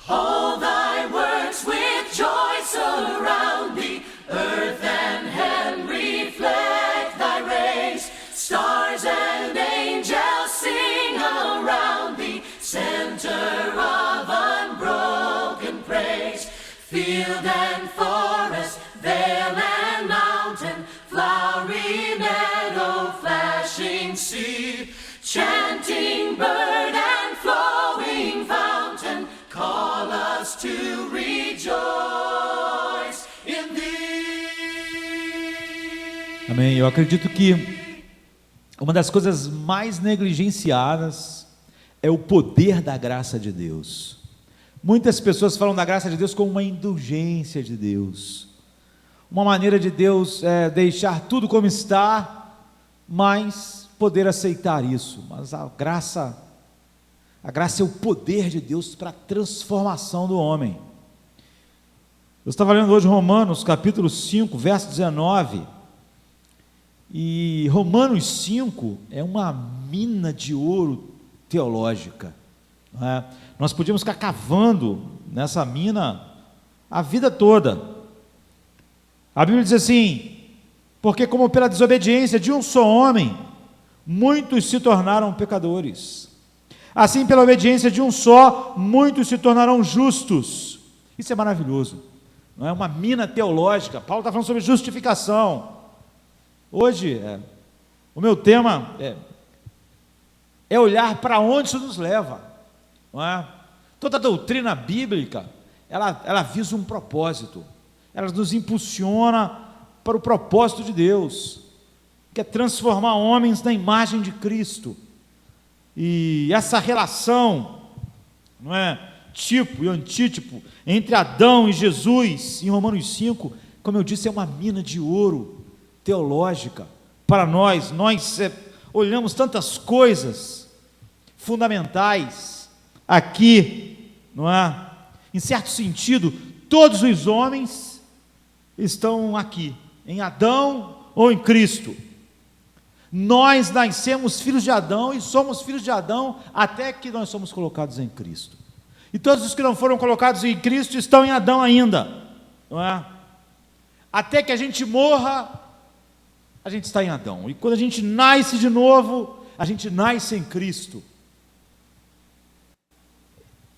All thy works with joy surround thee. Earth and heaven reflect thy rays. Stars and angels sing around thee. Center of unbroken praise. Field and forest, vale and mountain, flowery meadow, flashing sea, chanting bird and flowing fountain, call us to rejoice in thee. Amém. Eu acredito que uma das coisas mais negligenciadas é o poder da graça de Deus. Muitas pessoas falam da graça de Deus como uma indulgência de Deus, uma maneira de Deus deixar tudo como está, mas poder aceitar isso. Mas a graça é o poder de Deus para a transformação do homem. Eu estava lendo hoje Romanos capítulo 5, verso 19, e Romanos 5 é uma mina de ouro teológica, não é? Nós podíamos ficar cavando nessa mina a vida toda. A Bíblia diz assim: porque como pela desobediência de um só homem, muitos se tornaram pecadores, assim pela obediência de um só, muitos se tornarão justos. Isso é maravilhoso, não é? Uma mina teológica. Paulo está falando sobre justificação. Hoje, o meu tema é olhar para onde isso nos leva, não é? Toda a doutrina bíblica, ela visa um propósito, ela nos impulsiona para o propósito de Deus, que é transformar homens na imagem de Cristo. E essa relação, não é, tipo e antítipo entre Adão e Jesus, em Romanos 5, como eu disse, é uma mina de ouro teológica para nós. Nós olhamos tantas coisas fundamentais aqui, não é? Em certo sentido, todos os homens estão aqui, em Adão ou em Cristo. Nós nascemos filhos de Adão e somos filhos de Adão até que nós somos colocados em Cristo. E todos os que não foram colocados em Cristo estão em Adão ainda, não é? Até que a gente morra, a gente está em Adão. E quando a gente nasce de novo, a gente nasce em Cristo.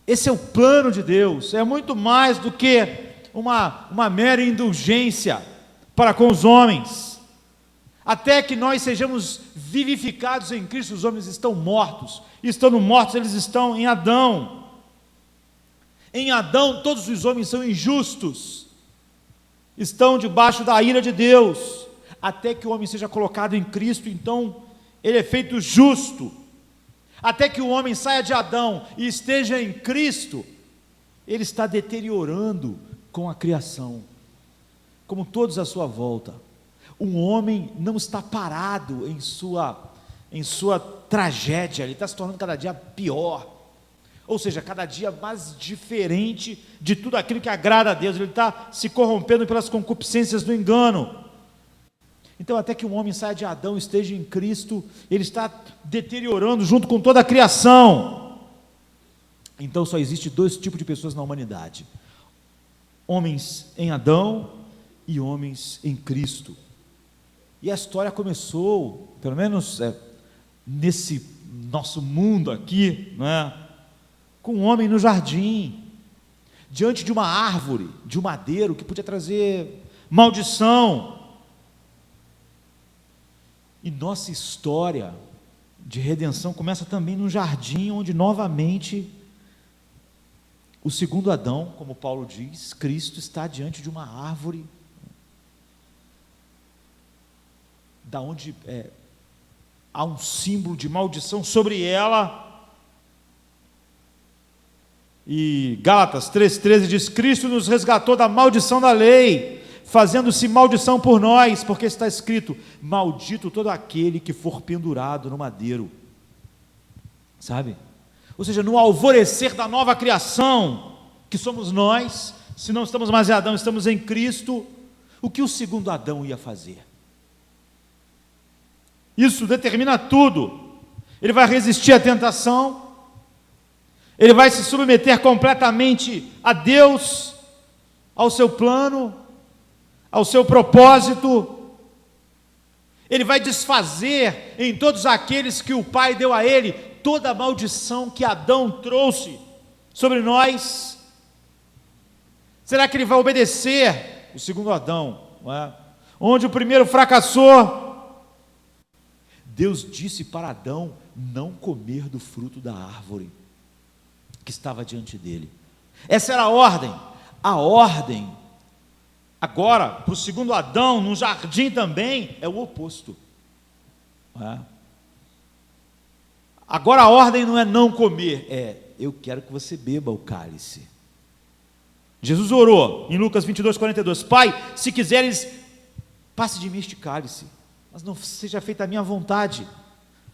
Esse é o plano de Deus, é muito mais do que uma mera indulgência para com os homens. Até que nós sejamos vivificados em Cristo, os homens estão mortos, e estando mortos eles estão em Adão. Em Adão todos os homens são injustos, estão debaixo da ira de Deus, até que o homem seja colocado em Cristo, então ele é feito justo. Até que o homem saia de Adão e esteja em Cristo, ele está deteriorando com a criação, como todos à sua volta. Um homem não está parado em sua tragédia, ele está se tornando cada dia pior, ou seja, cada dia mais diferente de tudo aquilo que agrada a Deus. Ele está se corrompendo pelas concupiscências do engano. Então, até que um homem saia de Adão e esteja em Cristo, ele está deteriorando junto com toda a criação. Então, só existe dois tipos de pessoas na humanidade: homens em Adão e homens em Cristo. E a história começou, pelo menos nesse nosso mundo aqui, não é? Com um homem no jardim, diante de uma árvore, de um madeiro que podia trazer maldição. E nossa história de redenção começa também no jardim, onde novamente o segundo Adão, como Paulo diz, Cristo está diante de uma árvore, da onde há um símbolo de maldição sobre ela. E Gálatas 3,13 diz: Cristo nos resgatou da maldição da lei, fazendo-se maldição por nós, porque está escrito: maldito todo aquele que for pendurado no madeiro. Sabe? Ou seja, no alvorecer da nova criação, que somos nós, se não estamos mais em Adão, estamos em Cristo, o que o segundo Adão ia fazer? Isso determina tudo. Ele vai resistir à tentação, ele vai se submeter completamente a Deus, ao seu plano, ao seu propósito. Ele vai desfazer em todos aqueles que o Pai deu a ele toda a maldição que Adão trouxe sobre nós. Será que ele vai obedecer o segundo Adão, não é? Onde o primeiro fracassou? Deus disse para Adão não comer do fruto da árvore que estava diante dele. Essa era a ordem. A ordem agora para o segundo Adão no jardim também é o oposto, não é? Agora a ordem não é não comer, é eu quero que você beba o cálice. Jesus orou em Lucas 22:42, Pai, se quiseres, passe de mim este cálice, mas não seja feita a minha vontade.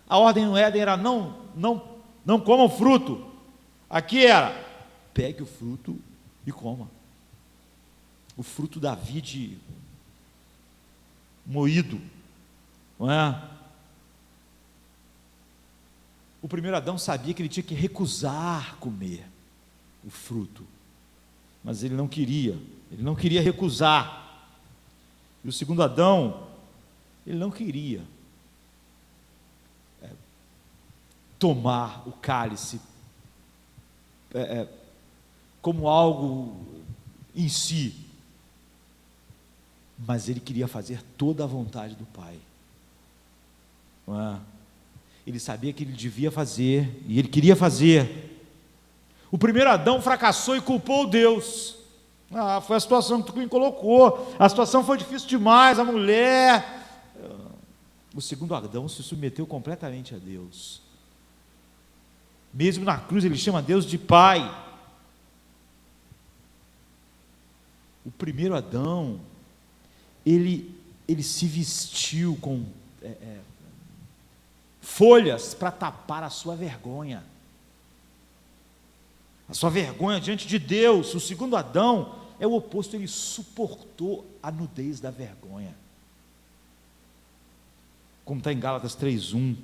A ordem no Éden era não coma o fruto. Aqui era, pegue o fruto e coma. O fruto da vide moído, não é? O primeiro Adão sabia que ele tinha que recusar comer o fruto, mas ele não queria recusar. E o segundo Adão, ele não queria tomar o cálice como algo em si, mas ele queria fazer toda a vontade do Pai, não é? Ele sabia que ele devia fazer, e ele queria fazer. O primeiro Adão fracassou e culpou Deus. Foi a situação que tu me colocou, a situação foi difícil demais, a mulher. O segundo Adão se submeteu completamente a Deus. Mesmo na cruz ele chama Deus de Pai. O primeiro Adão, ele se vestiu com folhas para tapar a sua vergonha. A sua vergonha diante de Deus. O segundo Adão é o oposto, ele suportou a nudez da vergonha. Como está em Gálatas 3:1.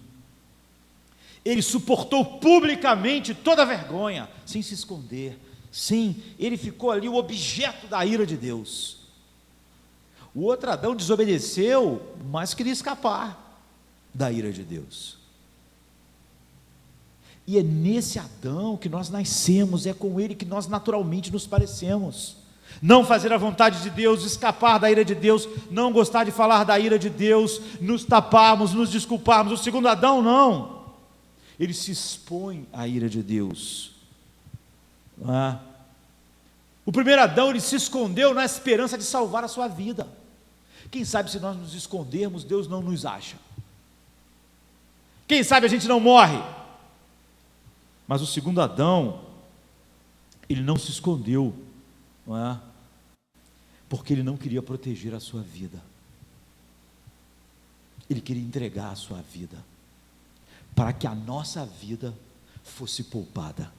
Ele suportou publicamente toda a vergonha, sem se esconder. Sim, ele ficou ali o objeto da ira de Deus. O outro Adão desobedeceu, mas queria escapar da ira de Deus. E é nesse Adão que nós nascemos, é com ele que nós naturalmente nos parecemos. Não fazer a vontade de Deus, escapar da ira de Deus, não gostar de falar da ira de Deus, nos taparmos, nos desculparmos. O segundo Adão não, ele se expõe à ira de Deus. O primeiro Adão, ele se escondeu na esperança de salvar a sua vida. Quem sabe se nós nos escondermos, Deus não nos acha. Quem sabe a gente não morre. Mas o segundo Adão, ele não se escondeu, não é? Porque ele não queria proteger a sua vida. Ele queria entregar a sua vida, para que a nossa vida fosse poupada,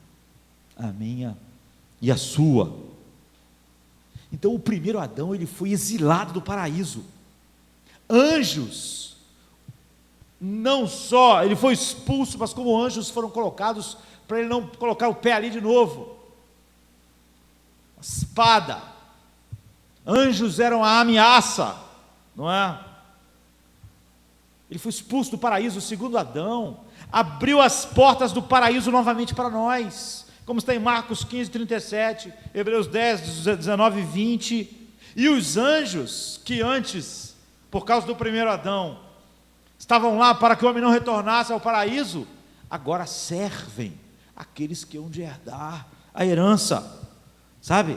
a minha e a sua. Então o primeiro Adão, ele foi exilado do paraíso. Anjos, não só ele foi expulso, mas como anjos foram colocados para ele não colocar o pé ali de novo. A espada. Anjos eram a ameaça, não é? Ele foi expulso do paraíso. O segundo Adão abriu as portas do paraíso novamente para nós, como está em Marcos 15:37, Hebreus 10:19-20. E os anjos que antes, por causa do primeiro Adão, estavam lá para que o homem não retornasse ao paraíso, agora servem aqueles que hão de herdar a herança, sabe?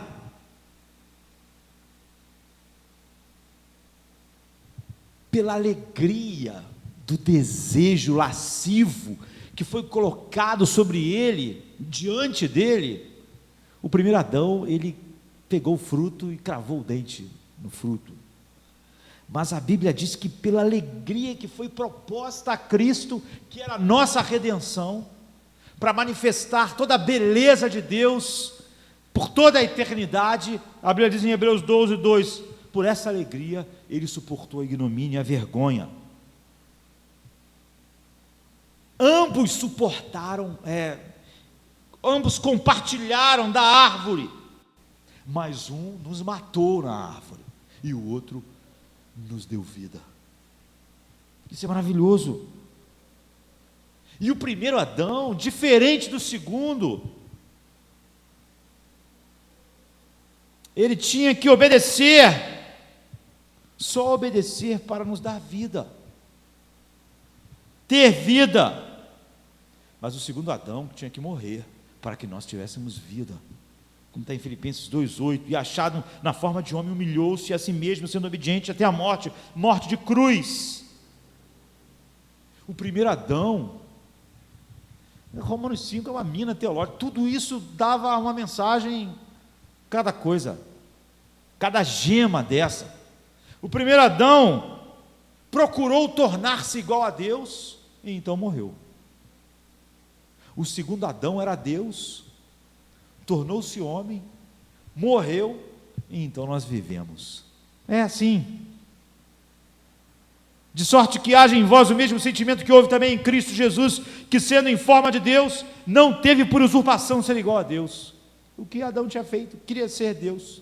Pela alegria do desejo lascivo que foi colocado sobre ele, diante dele, o primeiro Adão, ele pegou o fruto e cravou o dente no fruto. Mas a Bíblia diz que pela alegria que foi proposta a Cristo, que era a nossa redenção, para manifestar toda a beleza de Deus por toda a eternidade, a Bíblia diz em Hebreus 12:2, por essa alegria ele suportou a ignomínia e a vergonha. Ambos suportaram ambos compartilharam da árvore, mas um nos matou na árvore e o outro nos deu vida. Isso é maravilhoso. E o primeiro Adão, diferente do segundo, ele tinha que obedecer, só obedecer para nos dar vida, ter vida. Mas o segundo Adão tinha que morrer para que nós tivéssemos vida. Como está em Filipenses 2,8, e achado na forma de homem, humilhou-se a si mesmo, sendo obediente até a morte, morte de cruz. O primeiro Adão, Romanos 5 é uma mina teológica, tudo isso dava uma mensagem, cada coisa, cada gema dessa. O primeiro Adão procurou tornar-se igual a Deus, e então morreu. O segundo Adão era Deus, tornou-se homem, morreu, e então nós vivemos. É assim. De sorte que haja em vós o mesmo sentimento que houve também em Cristo Jesus, que sendo em forma de Deus, não teve por usurpação ser igual a Deus. O que Adão tinha feito? Queria ser Deus,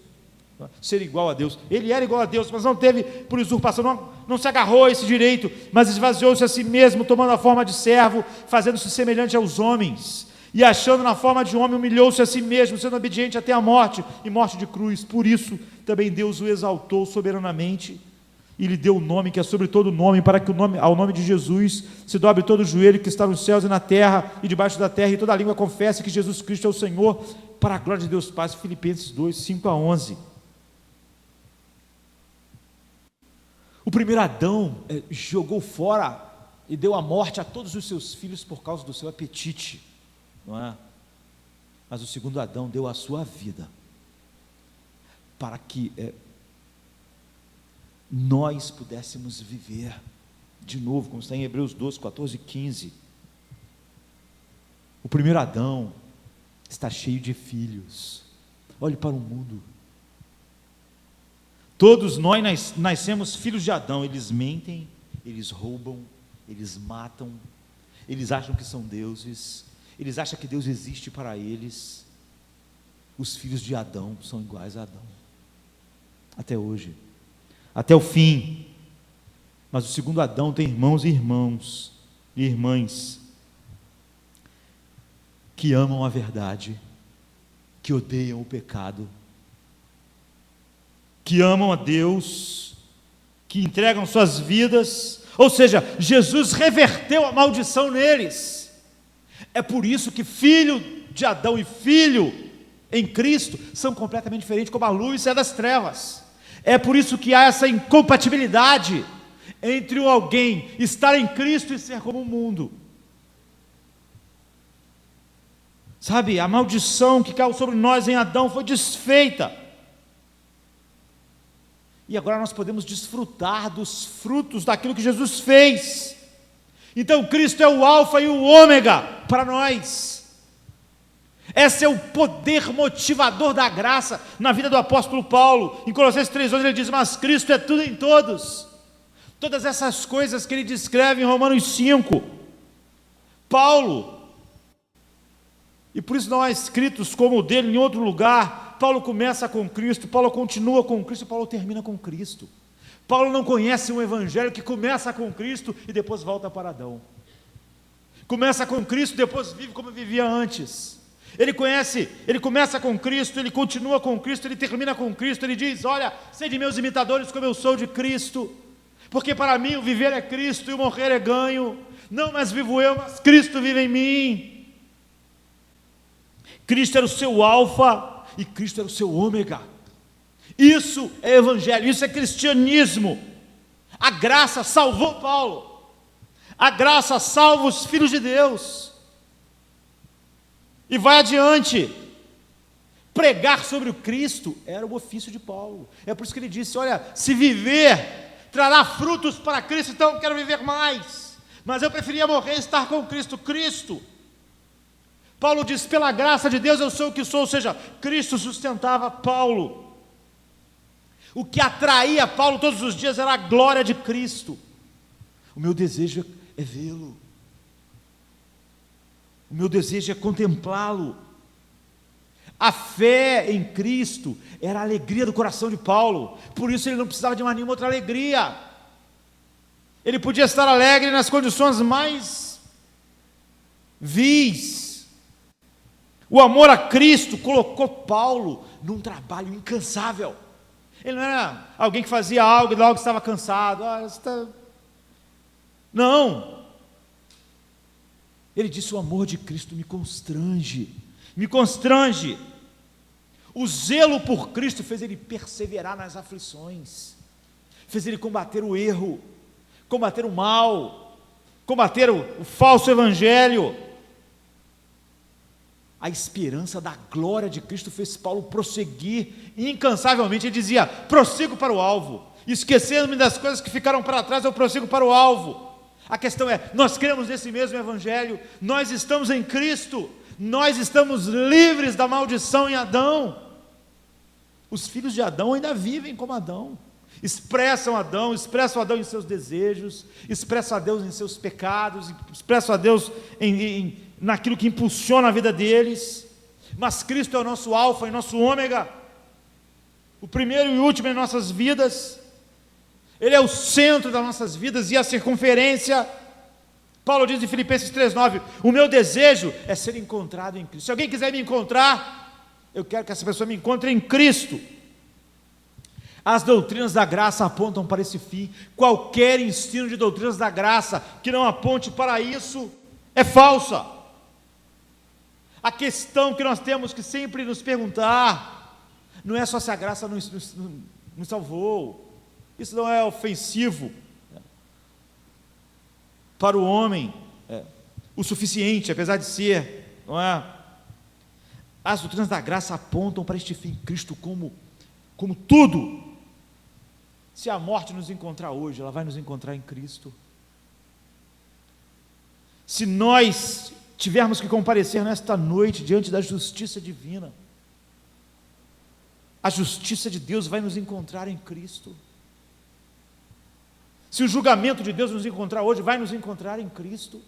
ser igual a Deus. Ele era igual a Deus, mas não teve por usurpação, não se agarrou a esse direito, mas esvaziou-se a si mesmo, tomando a forma de servo, fazendo-se semelhante aos homens, e achando na forma de homem, humilhou-se a si mesmo, sendo obediente até a morte, e morte de cruz. Por isso também Deus o exaltou soberanamente, e lhe deu o nome que é sobre todo nome, para que ao nome de Jesus se dobre todo o joelho que está nos céus e na terra, e debaixo da terra, e toda a língua confesse que Jesus Cristo é o Senhor, para a glória de Deus Pai. Filipenses 2, 5-11. O primeiro Adão jogou fora e deu a morte a todos os seus filhos por causa do seu apetite, não é? Mas o segundo Adão deu a sua vida para que nós pudéssemos viver de novo, como está em Hebreus 12, 14 e 15. O primeiro Adão está cheio de filhos. Olhe para o mundo. Todos nós nascemos filhos de Adão. Eles mentem, eles roubam, eles matam, eles acham que são deuses, eles acham que Deus existe para eles. Os filhos de Adão são iguais a Adão, até hoje, até o fim. Mas o segundo Adão tem irmãos e irmãs que amam a verdade, que odeiam o pecado, que amam a Deus, que entregam suas vidas. Ou seja, Jesus reverteu a maldição neles. É por isso que filho de Adão e filho em Cristo são completamente diferentes, como a luz é das trevas. É por isso que há essa incompatibilidade entre alguém estar em Cristo e ser como o mundo. Sabe, a maldição que caiu sobre nós em Adão foi desfeita. E agora nós podemos desfrutar dos frutos daquilo que Jesus fez. Então Cristo é o alfa e o ômega para nós. Esse é o poder motivador da graça na vida do apóstolo Paulo. Em Colossenses 3:11 ele diz: mas Cristo é tudo em todos. Todas essas coisas que ele descreve em Romanos 5, Paulo, e por isso não há escritos como o dele em outro lugar. Paulo começa com Cristo, Paulo continua com Cristo, Paulo termina com Cristo. Paulo não conhece um evangelho que começa com Cristo e depois volta para Adão. Começa com Cristo, depois vive como vivia antes. Ele começa com Cristo, ele continua com Cristo, ele termina com Cristo. Ele diz: olha, sede meus imitadores como eu sou de Cristo, porque para mim o viver é Cristo e o morrer é ganho. Não mais vivo eu, mas Cristo vive em mim. Cristo era o seu alfa e Cristo era o seu ômega. Isso é evangelho, isso é cristianismo. A graça salvou Paulo, a graça salva os filhos de Deus. E vai adiante. Pregar sobre o Cristo era o ofício de Paulo. É por isso que ele disse: olha, se viver trará frutos para Cristo, então eu quero viver mais, mas eu preferia morrer e estar com Cristo. Paulo diz: pela graça de Deus eu sou o que sou. Ou seja, Cristo sustentava Paulo. O que atraía Paulo todos os dias era a glória de Cristo. O meu desejo é vê-lo, o meu desejo é contemplá-lo. A fé em Cristo era a alegria do coração de Paulo, por isso ele não precisava de mais nenhuma outra alegria. Ele podia estar alegre nas condições mais vis. O amor a Cristo colocou Paulo num trabalho incansável. Ele não era alguém que fazia algo e logo estava cansado. Não. Ele disse: o amor de Cristo me constrange. Me constrange. O zelo por Cristo fez ele perseverar nas aflições, fez ele combater o erro, combater o mal, combater o falso evangelho. A esperança da glória de Cristo fez Paulo prosseguir incansavelmente. Ele dizia: prossigo para o alvo, esquecendo-me das coisas que ficaram para trás, eu prossigo para o alvo. A questão é, nós cremos nesse mesmo evangelho, nós estamos em Cristo, nós estamos livres da maldição em Adão. Os filhos de Adão ainda vivem como Adão, expressam Adão em seus desejos, expressam a Deus em seus pecados, expressam a Deus naquilo que impulsiona a vida deles. Mas Cristo é o nosso alfa e nosso ômega, o primeiro e último em nossas vidas. Ele é o centro das nossas vidas e a circunferência. Paulo diz em Filipenses 3,9: o meu desejo é ser encontrado em Cristo. Se alguém quiser me encontrar, eu quero que essa pessoa me encontre em Cristo. As doutrinas da graça apontam para esse fim. Qualquer ensino de doutrinas da graça que não aponte para isso é falsa. A questão que nós temos que sempre nos perguntar não é só se a graça nos salvou. Isso não é ofensivo para o homem, o suficiente, apesar de ser, não é? As doutrinas da graça apontam para este fim, Cristo como tudo. Se a morte nos encontrar hoje, ela vai nos encontrar em Cristo. Se nós tivermos que comparecer nesta noite diante da justiça divina, a justiça de Deus vai nos encontrar em Cristo. Se o julgamento de Deus nos encontrar hoje, vai nos encontrar em Cristo.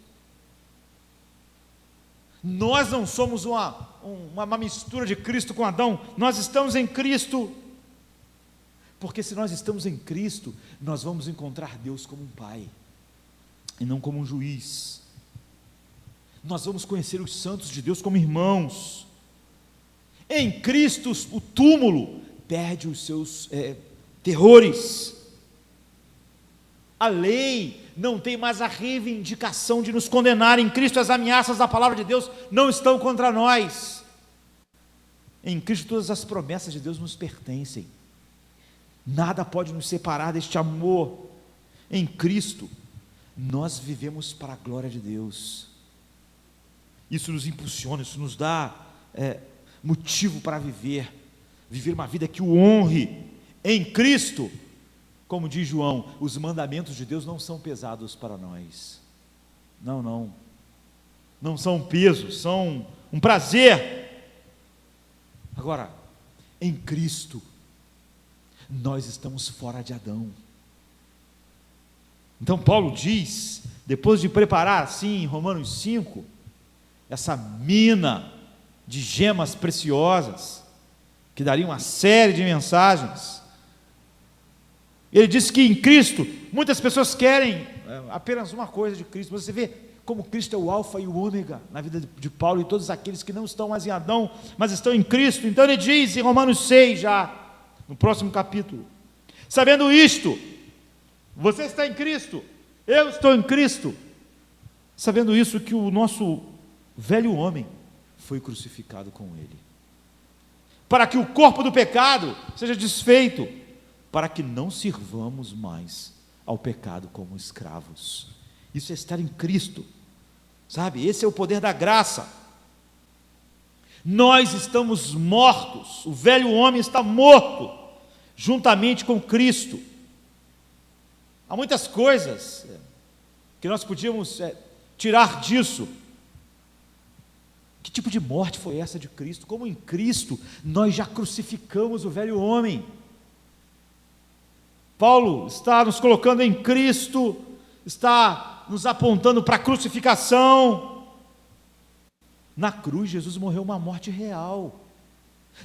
Nós não somos uma mistura de Cristo com Adão, nós estamos em Cristo. Porque se nós estamos em Cristo, nós vamos encontrar Deus como um Pai, e não como um juiz. Nós vamos conhecer os santos de Deus como irmãos. Em Cristo, o túmulo perde os seus terrores. A lei não tem mais a reivindicação de nos condenar. Em Cristo, as ameaças da palavra de Deus não estão contra nós. Em Cristo, todas as promessas de Deus nos pertencem. Nada pode nos separar deste amor. Em Cristo, nós vivemos para a glória de Deus. Isso nos impulsiona, isso nos dá motivo para viver uma vida que o honre. Em Cristo, como diz João, os mandamentos de Deus não são pesados para nós. Não são um peso, são um prazer. Agora, em Cristo, nós estamos fora de Adão. Então Paulo diz, depois de preparar assim em Romanos 5, essa mina de gemas preciosas, que daria uma série de mensagens, ele diz que em Cristo, muitas pessoas querem apenas uma coisa de Cristo. Você vê como Cristo é o alfa e o ômega na vida de Paulo e todos aqueles que não estão mais em Adão, mas estão em Cristo. Então ele diz em Romanos 6, já no próximo capítulo: sabendo isto, você está em Cristo, eu estou em Cristo, sabendo isso, que o nosso velho homem foi crucificado com ele, para que o corpo do pecado seja desfeito, para que não sirvamos mais ao pecado como escravos. Isso é estar em Cristo, sabe? Esse é o poder da graça. Nós estamos mortos, o velho homem está morto, juntamente com Cristo. Há muitas coisas que nós podíamos tirar disso. Que tipo de morte foi essa de Cristo? Como em Cristo nós já crucificamos o velho homem. Paulo está nos colocando em Cristo, está nos apontando para a crucificação. Na cruz, Jesus morreu uma morte real.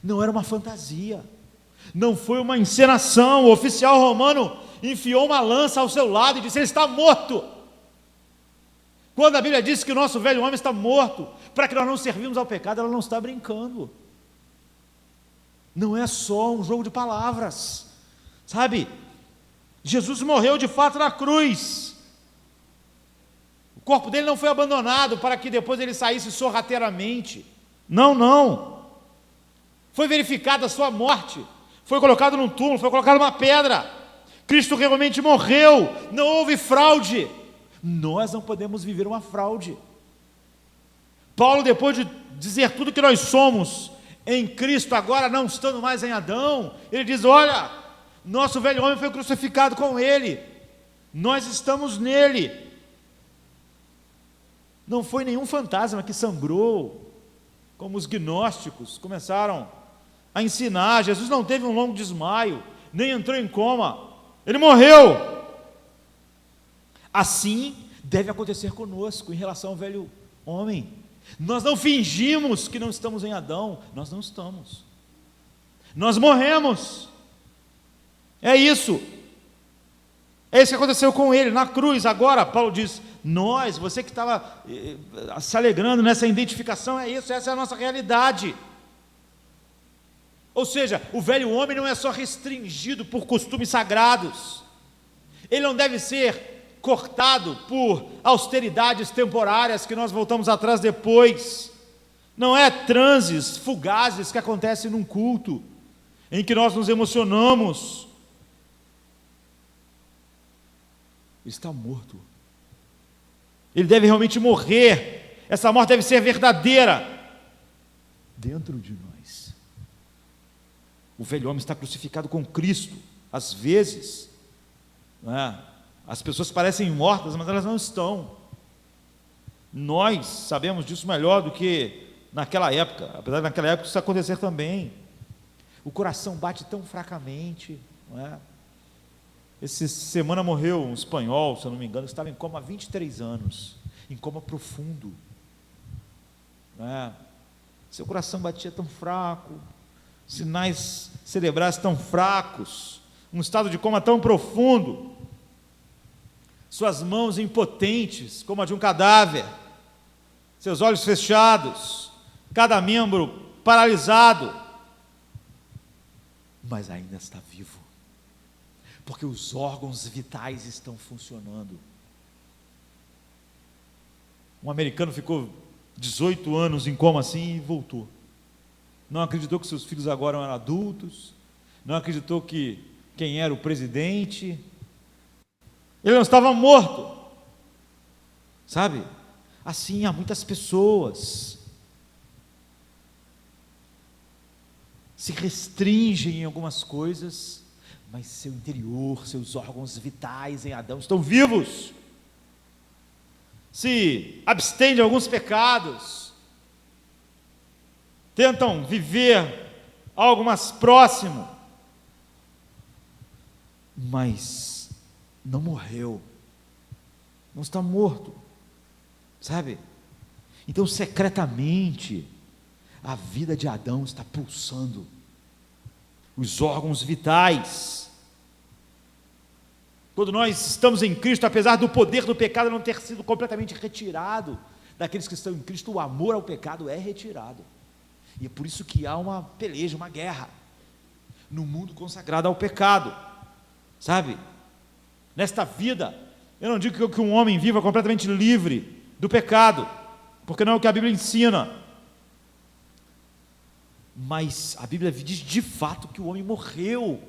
não era uma fantasia, não foi uma encenação. O oficial romano enfiou uma lança ao seu lado e disse: ele está morto. Quando a Bíblia diz que o nosso velho homem está morto, para que nós não servimos ao pecado, ela não está brincando. Não é só um jogo de palavras, sabe? Jesus morreu de fato na cruz. O corpo dele não foi abandonado para que depois ele saísse sorrateiramente. Não, não. Foi verificada a sua morte. Foi colocado num túmulo, foi colocado numa pedra. Cristo realmente morreu. Não houve fraude. Nós não podemos viver uma fraude. Paulo, depois de dizer tudo que nós somos em Cristo, agora não estando mais em Adão, ele diz: olha, nosso velho homem foi crucificado com ele, nós estamos nele. Não foi nenhum fantasma que sangrou, como os gnósticos começaram a ensinar. Jesus não teve um longo desmaio, nem entrou em coma, ele morreu. Assim deve acontecer conosco em relação ao velho homem. Nós não fingimos que não estamos em Adão, nós não estamos. Nós morremos. É isso. É isso que aconteceu com ele na cruz. Agora, Paulo diz: nós, você que estava se alegrando nessa identificação, é isso, essa é a nossa realidade. Ou seja, o velho homem não é só restringido por costumes sagrados, ele não deve ser cortado por austeridades temporárias que nós voltamos atrás depois. Não é transes fugazes que acontecem num culto, em que nós nos emocionamos. Ele está morto. Ele deve realmente morrer. Essa morte deve ser verdadeira dentro de nós. O velho homem está crucificado com Cristo. Às vezes, não é? As pessoas parecem mortas, mas elas não estão. Nós sabemos disso melhor do que naquela época, apesar de naquela época isso acontecer também. O coração bate tão fracamente, não é? Essa semana morreu um espanhol, se eu não me engano, que estava em coma há 23 anos, em coma profundo, não é? Seu coração batia tão fraco, sinais cerebrais tão fracos, um estado de coma tão profundo, suas mãos impotentes, como a de um cadáver, seus olhos fechados, cada membro paralisado, mas ainda está vivo, porque os órgãos vitais estão funcionando. Um americano ficou 18 anos em coma assim e voltou. Não acreditou que seus filhos agora eram adultos, não acreditou que quem era o presidente. Ele não estava morto, sabe? Assim há muitas pessoas se restringem em algumas coisas, mas seu interior, seus órgãos vitais em Adão estão vivos. Se abstêm de alguns pecados, tentam viver algo mais próximo, mas não morreu, não está morto, sabe? Então, secretamente, a vida de Adão está pulsando, os órgãos vitais. Quando nós estamos em Cristo, apesar do poder do pecado não ter sido completamente retirado daqueles que estão em Cristo, o amor ao pecado é retirado, e é por isso que há uma peleja, uma guerra no mundo consagrado ao pecado, sabe? Nesta vida, eu não digo que um homem viva completamente livre do pecado, porque não é o que a Bíblia ensina, mas a Bíblia diz de fato que o homem morreu,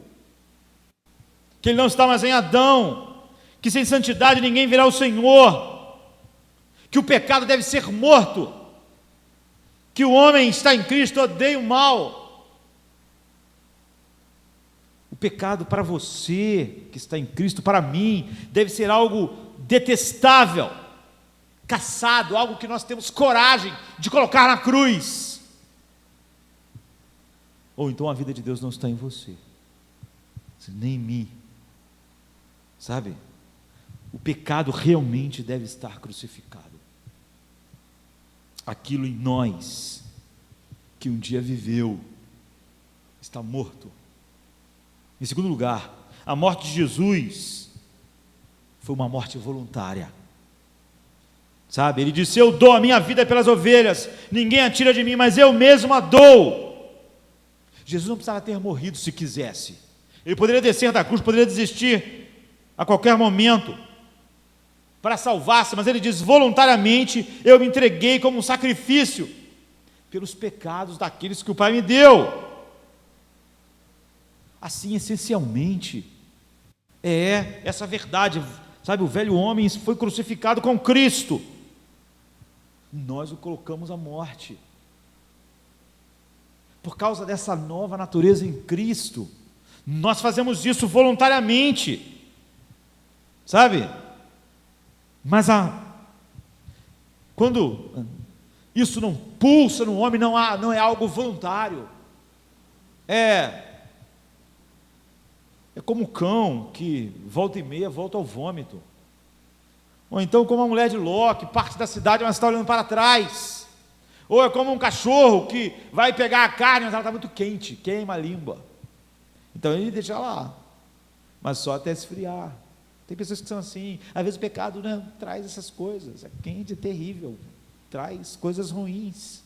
que ele não está mais em Adão, que sem santidade ninguém verá o Senhor, que o pecado deve ser morto, que o homem está em Cristo, odeia o mal. O pecado para você que está em Cristo, para mim, deve ser algo detestável, caçado, algo que nós temos coragem de colocar na cruz. Ou então a vida de Deus não está em você, nem em mim, sabe? O pecado realmente deve estar crucificado. Aquilo em nós que um dia viveu está morto. Em segundo lugar, a morte de Jesus foi uma morte voluntária. Sabe, ele disse: eu dou a minha vida pelas ovelhas, ninguém a tira de mim, mas eu mesmo a dou. Jesus não precisava ter morrido se quisesse. Ele poderia descer da cruz, poderia desistir a qualquer momento para salvar-se, mas ele diz: voluntariamente eu me entreguei como um sacrifício pelos pecados daqueles que o Pai me deu. Assim, essencialmente, é essa verdade, sabe, o velho homem foi crucificado com Cristo, nós o colocamos à morte, por causa dessa nova natureza em Cristo, nós fazemos isso voluntariamente, sabe, mas quando isso não pulsa no homem, não é algo voluntário, é como um cão que volta e meia volta ao vômito, ou então como uma mulher de Ló que parte da cidade, mas está olhando para trás, ou é como um cachorro que vai pegar a carne, mas ela está muito quente, queima a língua, então ele deixa lá, mas só até esfriar. Tem pessoas que são assim. Às vezes o pecado, né, traz essas coisas, é quente, é terrível, traz coisas ruins,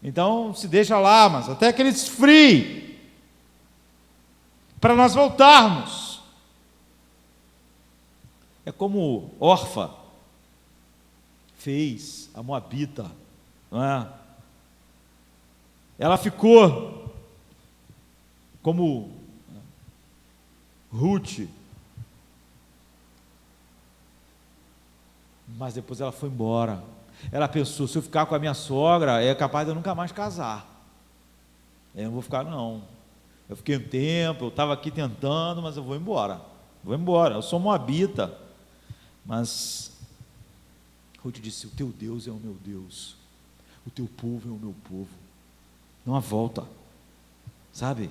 então se deixa lá, mas até que ele esfrie, para nós voltarmos. É como Orfa fez a Moabita, não é? Ela ficou como Ruth, mas depois ela foi embora. Ela pensou: se eu ficar com a minha sogra, é capaz de eu nunca mais casar, eu não vou ficar não. Eu fiquei um tempo, eu estava aqui tentando, mas eu vou embora, eu sou moabita. Mas Ruth disse: o teu Deus é o meu Deus, o teu povo é o meu povo. Não há volta, sabe?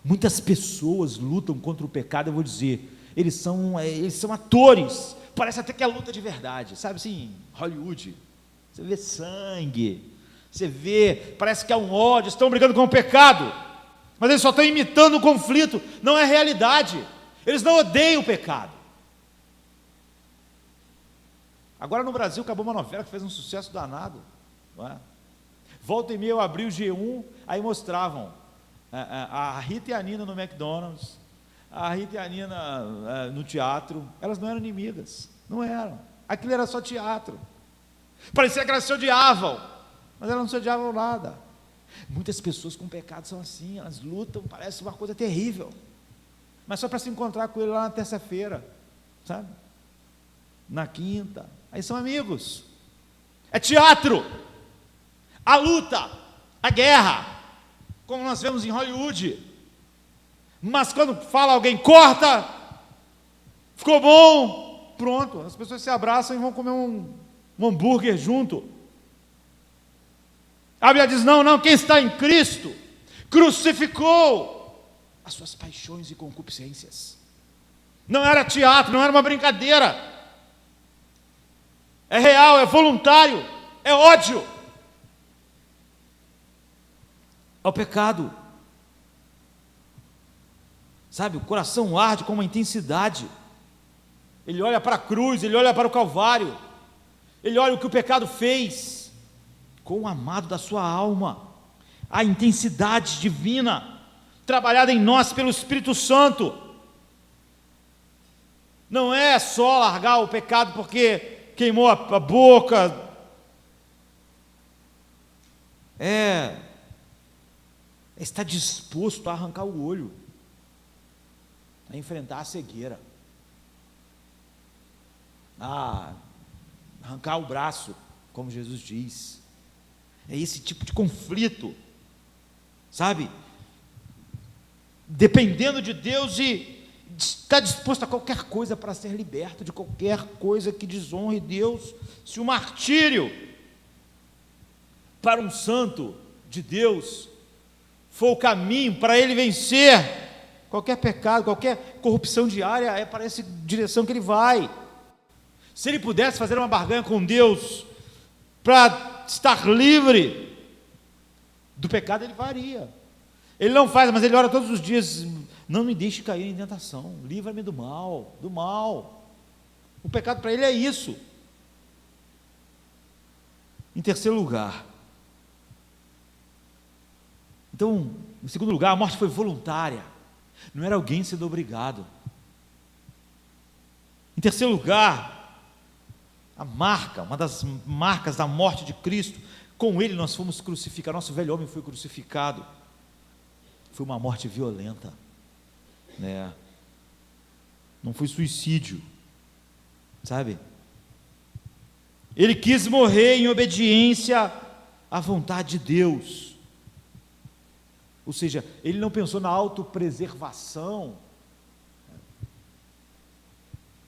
Muitas pessoas lutam contra o pecado, eu vou dizer, eles são atores, parece até que é luta de verdade, sabe assim, Hollywood, você vê sangue, você vê, parece que há um ódio, estão brigando com o pecado, mas eles só estão imitando o conflito, não é realidade, eles não odeiam o pecado. Agora no Brasil acabou uma novela que fez um sucesso danado, não é? Volta e meia eu abri o G1, aí mostravam a Rita e a Nina no McDonald's, a Rita e a Nina no teatro. Elas não eram inimigas, não eram, aquilo era só teatro, parecia que elas se odiavam, mas elas não se odiavam nada. Muitas pessoas com pecado são assim, elas lutam, parece uma coisa terrível, mas só para se encontrar com ele lá na terça-feira, sabe, na quinta, aí são amigos. É teatro, a luta, a guerra, como nós vemos em Hollywood. Mas quando fala alguém, corta, ficou bom, pronto, as pessoas se abraçam e vão comer um hambúrguer junto. A Bíblia diz: não, quem está em Cristo crucificou as suas paixões e concupiscências. Não era teatro, não era uma brincadeira, é real, é voluntário, é ódio ao pecado, sabe, o coração arde com uma intensidade, ele olha para a cruz, ele olha para o Calvário, ele olha o que o pecado fez com o amado da sua alma, a intensidade divina, trabalhada em nós pelo Espírito Santo. Não é só largar o pecado porque queimou a boca, é estar disposto a arrancar o olho, a enfrentar a cegueira, a arrancar o braço, como Jesus diz. É esse tipo de conflito, sabe, dependendo de Deus e está disposto a qualquer coisa para ser liberto de qualquer coisa que desonre Deus. Se o martírio para um santo de Deus for o caminho para ele vencer qualquer pecado, qualquer corrupção diária, é para essa direção que ele vai. Se ele pudesse fazer uma barganha com Deus para estar livre do pecado ele varia. Ele não faz, mas ele ora todos os dias: não me deixe cair em tentação, livra-me do mal, do mal. O pecado para ele é isso. Em terceiro lugar, então, em segundo lugar, a morte foi voluntária, não era alguém sendo obrigado. Em terceiro lugar, a marca, uma das marcas da morte de Cristo, com ele nós fomos crucificados, nosso velho homem foi crucificado. Foi uma morte violenta, né? Não foi suicídio, sabe? Ele quis morrer em obediência à vontade de Deus. Ou seja, ele não pensou na autopreservação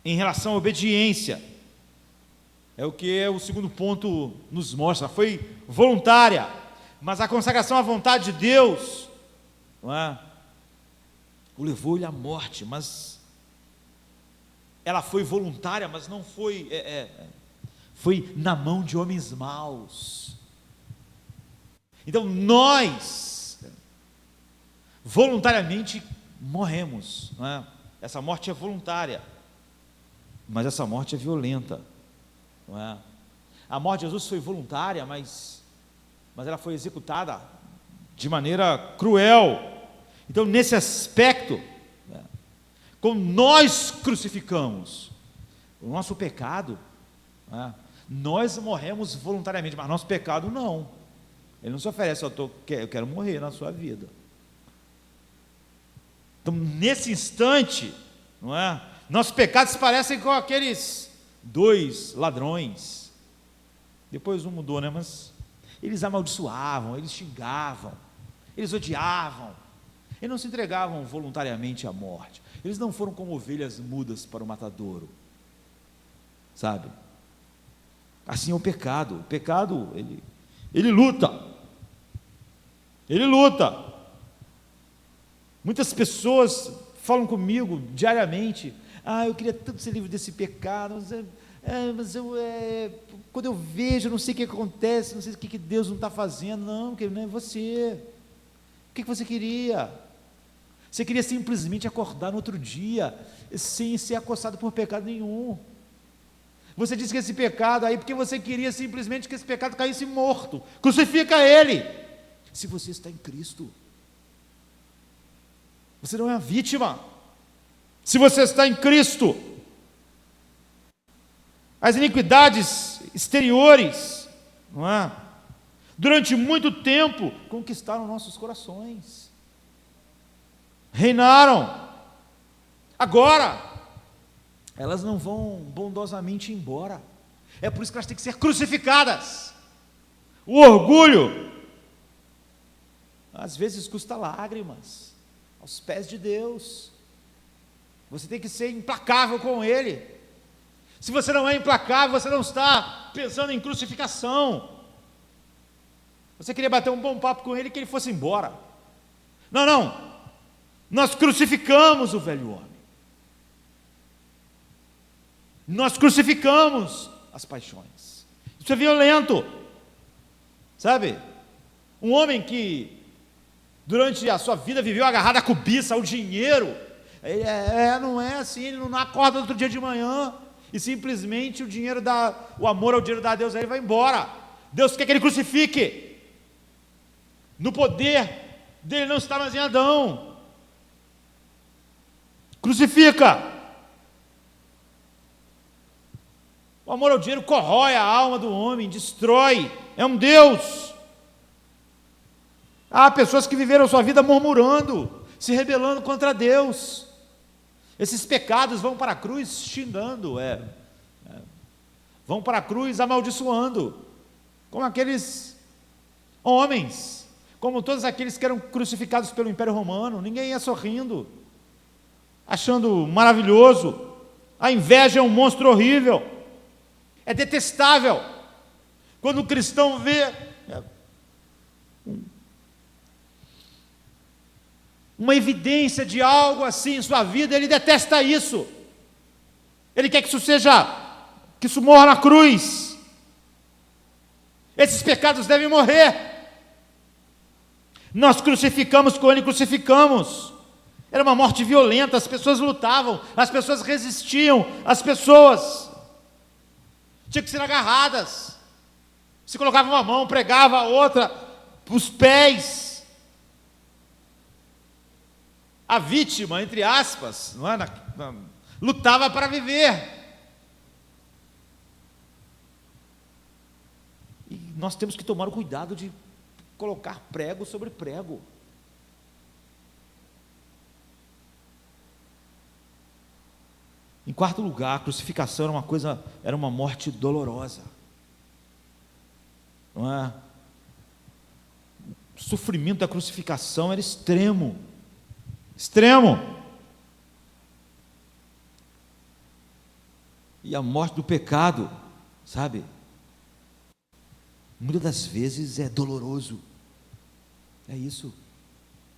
em relação à obediência. É o que o segundo ponto nos mostra. Foi voluntária, mas a consagração à vontade de Deus, não é? O levou-lhe à morte, mas ela foi voluntária, mas não foi, foi na mão de homens maus. Então nós voluntariamente morremos, não é? Essa morte é voluntária, mas essa morte é violenta, não é? A morte de Jesus foi voluntária, mas ela foi executada de maneira cruel. Então, nesse aspecto, como nós crucificamos o nosso pecado, nós morremos voluntariamente, mas nosso pecado não. Ele não se oferece: eu quero morrer na sua vida. Então, nesse instante, não é? Nossos pecados se parecem com aqueles dois ladrões. Depois um mudou, né? Mas eles amaldiçoavam, eles xingavam, eles odiavam. Eles não se entregavam voluntariamente à morte. Eles não foram como ovelhas mudas para o matadouro, sabe? Assim é o pecado. O pecado, ele luta. Ele luta. Muitas pessoas falam comigo diariamente: eu queria tanto ser livre desse pecado, mas quando eu vejo, eu não sei o que acontece, não sei o que Deus não está fazendo. Não, querido, não é você. O que você queria? Você queria simplesmente acordar no outro dia, sem ser acossado por pecado nenhum. Você disse que esse pecado aí, porque você queria simplesmente que esse pecado caísse morto. Crucifica ele. Se você está em Cristo, você não é a vítima. Se você está em Cristo, as iniquidades exteriores, não é? Durante muito tempo conquistaram nossos corações, reinaram. Agora elas não vão bondosamente embora. É por isso que elas têm que ser crucificadas. O orgulho às vezes custa lágrimas aos pés de Deus. Você tem que ser implacável com Ele. Se você não é implacável, você não está pensando em crucificação. Você queria bater um bom papo com Ele, que Ele fosse embora. Não, nós crucificamos o velho homem. Nós crucificamos as paixões. Isso é violento, sabe? Um homem que durante a sua vida viveu agarrado à cobiça, ao dinheiro, não é assim. Ele não acorda outro dia de manhã e simplesmente o amor ao dinheiro dá a Deus, aí ele vai embora. Deus quer que ele crucifique. No poder dele não está mais em Adão. Crucifica. O amor ao dinheiro corrói a alma do homem, destrói. É um Deus. Há pessoas que viveram sua vida murmurando, se rebelando contra Deus. Esses pecados vão para a cruz xingando, vão para a cruz amaldiçoando, como aqueles homens, como todos aqueles que eram crucificados pelo Império Romano. Ninguém ia sorrindo, achando maravilhoso. A inveja é um monstro horrível, é detestável. Quando o cristão vê uma evidência de algo assim em sua vida, ele detesta isso. Ele quer que isso morra na cruz. Esses pecados devem morrer. Nós crucificamos com Ele, crucificamos. Era uma morte violenta, as pessoas lutavam, as pessoas resistiam, as pessoas tinham que ser agarradas. Se colocava uma mão, pregava a outra, os pés. A vítima, entre aspas, não é? Lutava para viver. E nós temos que tomar o cuidado de colocar prego sobre prego. Em quarto lugar, a crucificação era uma morte dolorosa. Não é? O sofrimento da crucificação era extremo. Extremo. E a morte do pecado, sabe? Muitas das vezes é doloroso. É isso.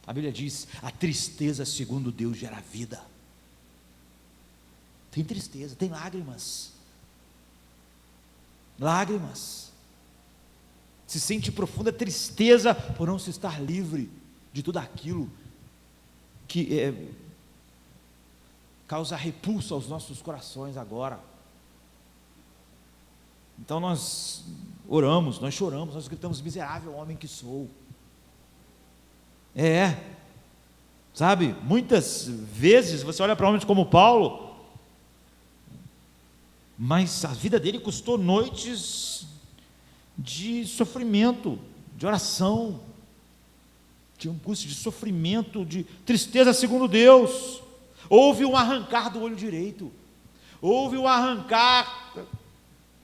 A Bíblia diz: a tristeza segundo Deus gera vida. Tem tristeza, tem lágrimas. Lágrimas. Se sente profunda tristeza por não se estar livre de tudo aquilo que causa repulsa aos nossos corações agora. Então nós oramos, nós choramos, nós gritamos: miserável homem que sou. Sabe, muitas vezes você olha para homens como Paulo, mas a vida dele custou noites de sofrimento, de oração, de angústia, de sofrimento, de tristeza segundo Deus. Houve um arrancar do olho direito, houve um arrancar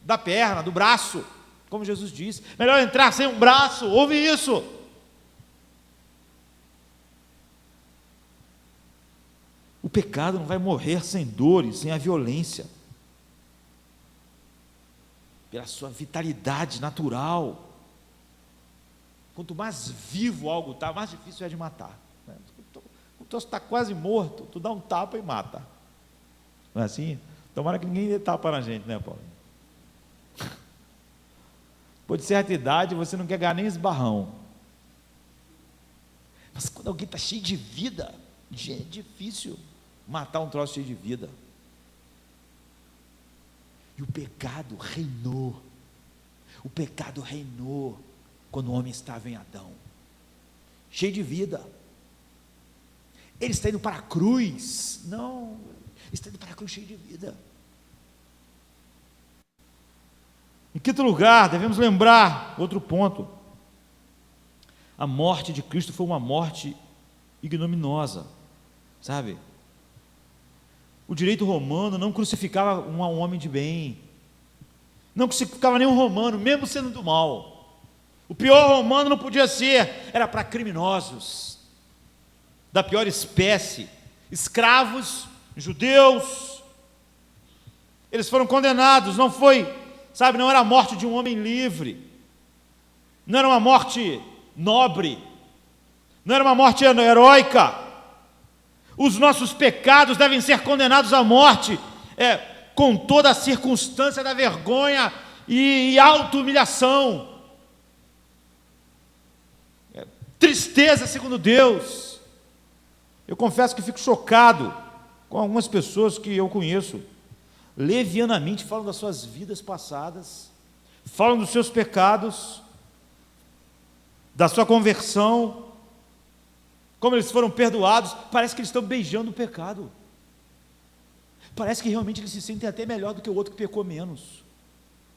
da perna, do braço, como Jesus disse, melhor entrar sem um braço, houve isso. O pecado não vai morrer sem dores, sem a violência, pela sua vitalidade natural. Quanto mais vivo algo está, mais difícil é de matar. Então você está quase morto, tu dá um tapa e mata. Não é assim? Tomara que ninguém dê tapa na gente, né, Paulo? Depois de certa idade, você não quer ganhar nem esbarrão. Mas quando alguém está cheio de vida, é difícil matar um troço cheio de vida. E o pecado reinou. O pecado reinou quando o homem estava em Adão, cheio de vida. Ele está indo para a cruz. Não, está indo para a cruz cheio de vida. Em quinto lugar, devemos lembrar outro ponto: a morte de Cristo foi uma morte ignominiosa, sabe? O direito romano não crucificava um homem de bem, não crucificava nenhum romano, mesmo sendo do mal. O pior romano não podia ser, era para criminosos da pior espécie, escravos, judeus. Eles foram condenados, não foi, sabe, não era a morte de um homem livre, não era uma morte nobre, não era uma morte heróica. Os nossos pecados devem ser condenados à morte, com toda a circunstância da vergonha e auto-humilhação. Tristeza segundo Deus. Eu confesso que fico chocado com algumas pessoas que eu conheço, levianamente falam das suas vidas passadas, falam dos seus pecados, da sua conversão, como eles foram perdoados. Parece que eles estão beijando o pecado. Parece que realmente eles se sentem até melhor do que o outro que pecou menos.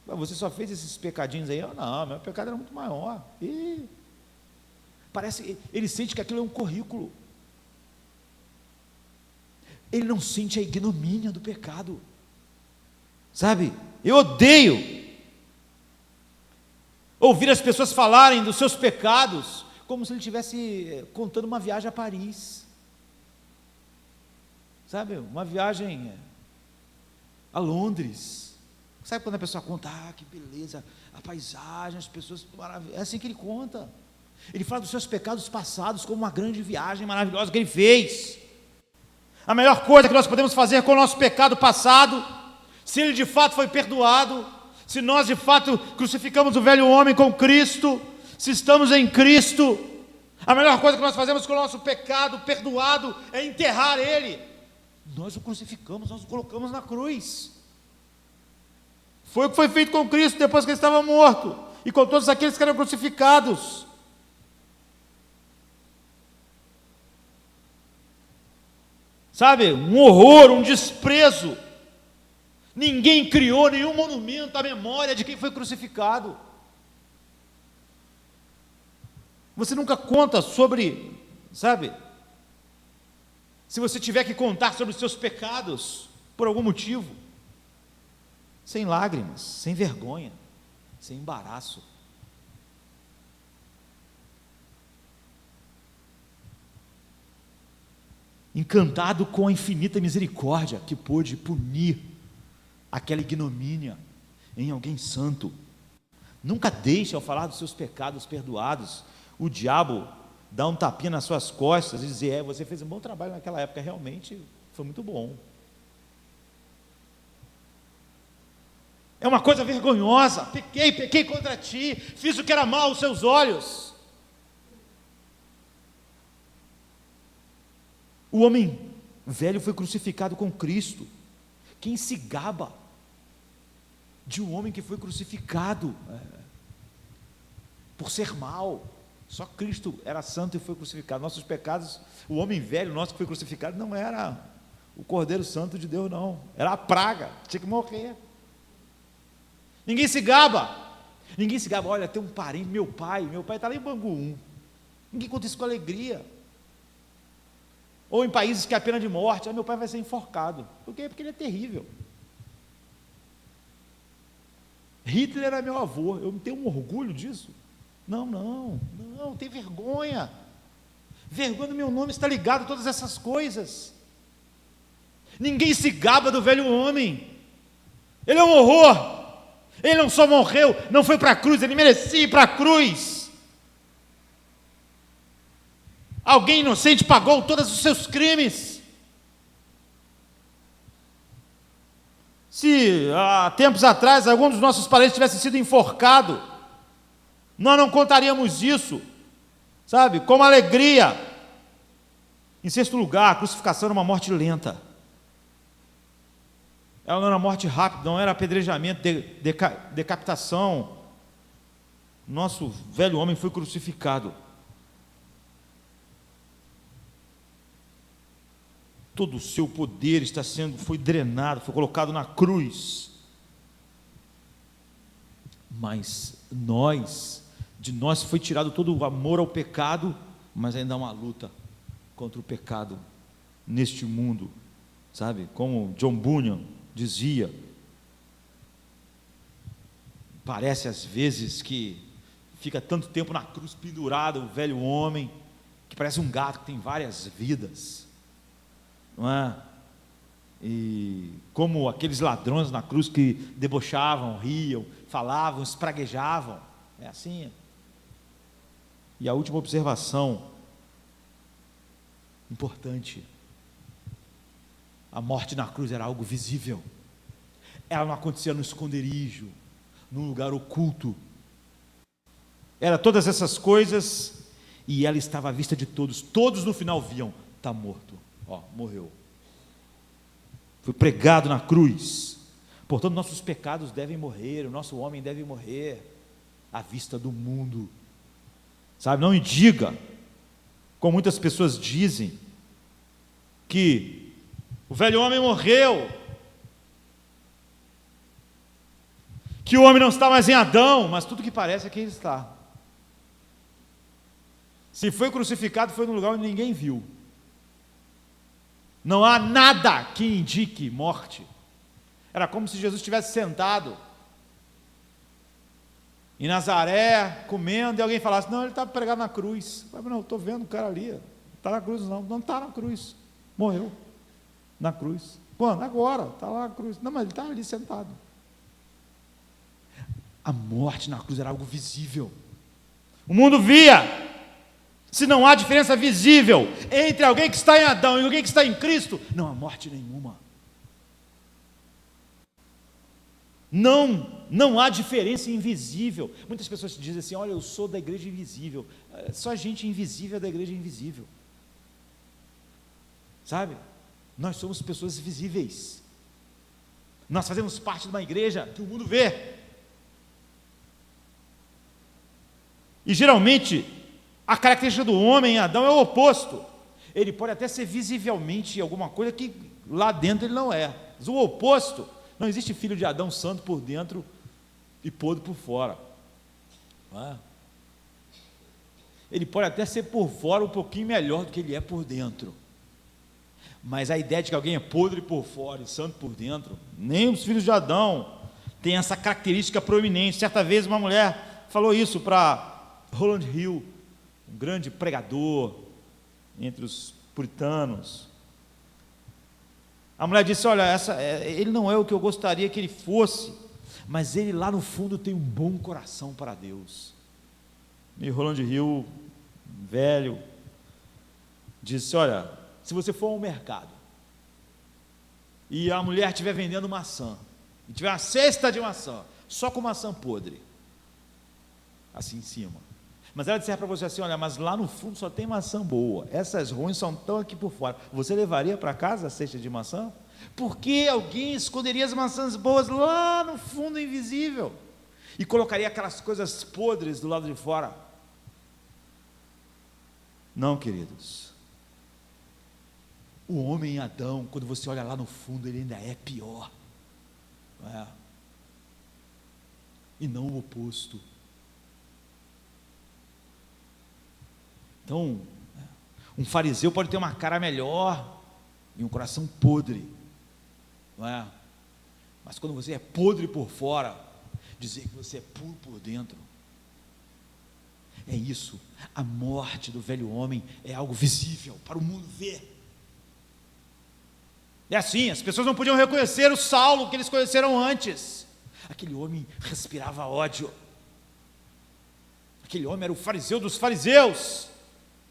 Você só fez esses pecadinhos aí? Não, meu pecado era muito maior. Parece que ele sente que aquilo é um currículo. Ele não sente a ignomínia do pecado. Sabe, eu odeio ouvir as pessoas falarem dos seus pecados como se ele estivesse contando uma viagem a Paris, sabe, uma viagem a Londres. Sabe quando a pessoa conta: que beleza, a paisagem, as pessoas maravilhosas. É assim que ele conta. Ele fala dos seus pecados passados como uma grande viagem maravilhosa que ele fez. A melhor coisa que nós podemos fazer com o nosso pecado passado, se ele de fato foi perdoado, se nós de fato crucificamos o velho homem com Cristo, se estamos em Cristo, A melhor coisa que nós fazemos com o nosso pecado perdoado é enterrar ele. Nós o crucificamos, nós o colocamos na cruz. Foi o que foi feito com Cristo depois que ele estava morto, e com todos aqueles que eram crucificados. Sabe, um horror, um desprezo. Ninguém criou nenhum monumento à memória de quem foi crucificado. Você nunca conta sobre, sabe, se você tiver que contar sobre os seus pecados, por algum motivo, sem lágrimas, sem vergonha, sem embaraço. Encantado com a infinita misericórdia que pôde punir aquela ignomínia em alguém santo. Nunca deixe, ao falar dos seus pecados perdoados, o diabo dar um tapinha nas suas costas e dizer: você fez um bom trabalho naquela época, realmente foi muito bom. É uma coisa vergonhosa. Pequei contra ti, fiz o que era mal aos seus olhos. O homem velho foi crucificado com Cristo. Quem se gaba de um homem que foi crucificado por ser mau? Só Cristo era santo e foi crucificado. Nossos pecados, o homem velho nosso que foi crucificado não era o Cordeiro Santo de Deus, não. Era a praga, tinha que morrer. Ninguém se gaba. Ninguém se gaba. Olha, tem um parente, meu pai está lá em Bangu 1. Ninguém conta isso com alegria. Ou em países que é a pena de morte: meu pai vai ser enforcado. Por quê? Porque ele é terrível. Hitler era meu avô. Eu não tenho um orgulho disso? Não, tem vergonha. Vergonha do meu nome está ligado a todas essas coisas. Ninguém se gaba do velho homem. Ele é um horror. Ele não só morreu, não foi para a cruz, ele merecia ir para a cruz. Alguém inocente pagou todos os seus crimes. Se há tempos atrás algum dos nossos parentes tivesse sido enforcado, nós não contaríamos isso, sabe, como alegria. Em sexto lugar, a crucificação era uma morte lenta. Ela não era morte rápida, não era apedrejamento, decapitação. Nosso velho homem foi crucificado. Todo o seu poder foi drenado, foi colocado na cruz. Mas de nós foi tirado todo o amor ao pecado, mas ainda há uma luta contra o pecado neste mundo, sabe? Como John Bunyan dizia, parece às vezes que fica tanto tempo na cruz pendurado o velho homem, que parece um gato que tem várias vidas, não é? E como aqueles ladrões na cruz que debochavam, riam, falavam, espraguejavam, é assim. E a última observação importante: a morte na cruz era algo visível. Ela não acontecia no esconderijo, num lugar oculto. Era todas essas coisas, e ela estava à vista de todos. Todos no final viam: está morto, morreu. Foi pregado na cruz. Portanto, nossos pecados devem morrer, o nosso homem deve morrer à vista do mundo, sabe? Não me diga, como muitas pessoas dizem, que o velho homem morreu, que o homem não está mais em Adão, mas tudo que parece é que ele está. Se foi crucificado, foi num lugar onde ninguém viu. Não há nada que indique morte. Era como se Jesus estivesse sentado em Nazaré, comendo, e alguém falasse: não, ele está pregado na cruz. Eu falei: não, estou vendo o cara ali, não está na cruz, não está na cruz, morreu na cruz. Quando? Agora, está lá na cruz. Não, mas ele está ali sentado. A morte na cruz era algo visível. O mundo via. Se não há diferença visível entre alguém que está em Adão e alguém que está em Cristo, não há morte nenhuma. Não há diferença invisível. Muitas pessoas dizem assim: olha, eu sou da igreja invisível. Só gente invisível é da igreja invisível. Sabe? Nós somos pessoas visíveis. Nós fazemos parte de uma igreja que o mundo vê. E geralmente, a característica do homem em Adão é o oposto. Ele pode até ser visivelmente alguma coisa que lá dentro ele não é. Mas o oposto. Não existe filho de Adão santo por dentro e podre por fora. Não é? Ele pode até ser por fora um pouquinho melhor do que ele é por dentro. Mas a ideia de que alguém é podre por fora e santo por dentro, nem os filhos de Adão têm essa característica proeminente. Certa vez uma mulher falou isso para Roland Hill, um grande pregador entre os puritanos. A mulher disse: olha, ele não é o que eu gostaria que ele fosse, mas ele lá no fundo tem um bom coração para Deus. E Roland Hill, velho, disse: olha, se você for ao mercado e a mulher estiver vendendo maçã, e tiver uma cesta de maçã, só com maçã podre, assim em cima, mas ela disser para você assim: olha, mas lá no fundo só tem maçã boa, essas ruins só estão aqui por fora, você levaria para casa a cesta de maçã? Porque alguém esconderia as maçãs boas lá no fundo invisível e colocaria aquelas coisas podres do lado de fora? Não, queridos. O homem em Adão, quando você olha lá no fundo, ele ainda é pior, não é? E não o oposto. Então, um fariseu pode ter uma cara melhor e um coração podre, não é? Mas quando você é podre por fora, dizer que você é puro por dentro, é isso. A morte do velho homem é algo visível para o mundo ver. É assim, as pessoas não podiam reconhecer o Saulo que eles conheceram antes. Aquele homem respirava ódio. Aquele homem era o fariseu dos fariseus.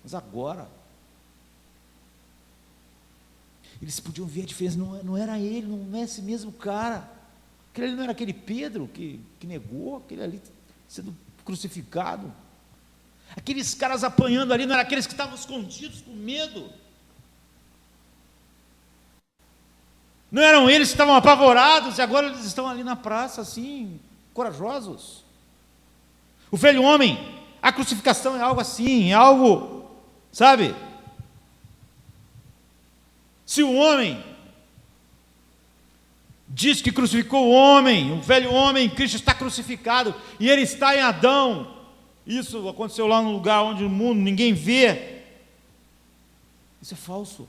Mas agora, eles podiam ver a diferença. Não era ele, não é esse mesmo cara. Aquele ali não era aquele Pedro que negou, aquele ali sendo crucificado. Aqueles caras apanhando ali não eram aqueles que estavam escondidos com medo. Não eram eles que estavam apavorados e agora eles estão ali na praça assim, corajosos. O velho homem, a crucificação é algo assim, é algo, sabe? Se o homem diz que crucificou o homem, o velho homem, Cristo está crucificado e ele está em Adão. Isso aconteceu lá no lugar onde o mundo ninguém vê. Isso é falso.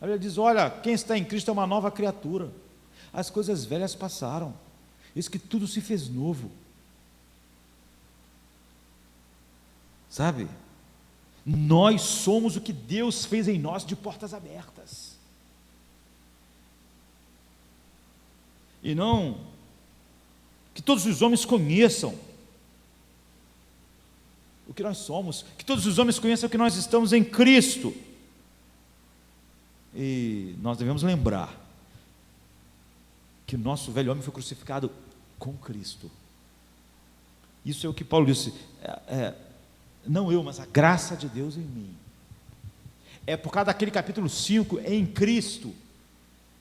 A Bíblia diz: olha, quem está em Cristo é uma nova criatura. As coisas velhas passaram, eis que tudo se fez novo. Sabe? Nós somos o que Deus fez em nós de portas abertas. E não que todos os homens conheçam o que nós somos, que todos os homens conheçam que nós estamos em Cristo. E nós devemos lembrar que o nosso velho homem foi crucificado com Cristo. Isso é o que Paulo disse: não eu, mas a graça de Deus em mim. É por causa daquele capítulo 5, em Cristo.